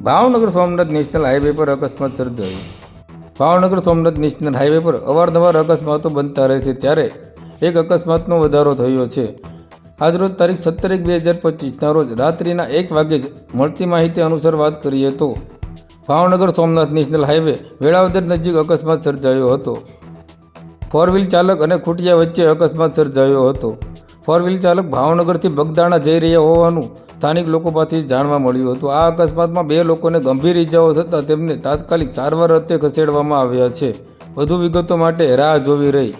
Bhavnagar Somnath national highway પર અકસ્માત સર્જાયો. ભાવનગર સોમનાથ નેશનલ હાઈવે પર અવારનવાર અકસ્માતો બનતા રહે છે, ત્યારે એક અકસ્માતનો વધારો થયો છે. આજરોજ તારીખ 17/1/2025ના રોજ રાત્રિના 1 વાગે મળતી માહિતી અનુસાર વાત કરીએ તો ભાવનગર સોમનાથ નેશનલ હાઈવે વેળાવદર નજીક અકસ્માત સર્જાયો હતો. ફોર વ્હીલ ચાલક અને ખૂટિયા વચ્ચે અકસ્માત સર્જાયો હતો. ફોર વ્હીલ ચાલક ભાવનગરથી બગદાણા જઈ રહ્યા હોવાનું સ્થાનિક લોકો પાસેથી જાણવા મળ્યું હતું. આ અકસ્માતમાં 2 લોકોને ગંભીર ઇજાઓ થતાં તેમને તાત્કાલિક સારવાર અર્થે ખસેડવામાં આવ્યા છે. વધુ વિગતો માટે રાહ જોવી રહી.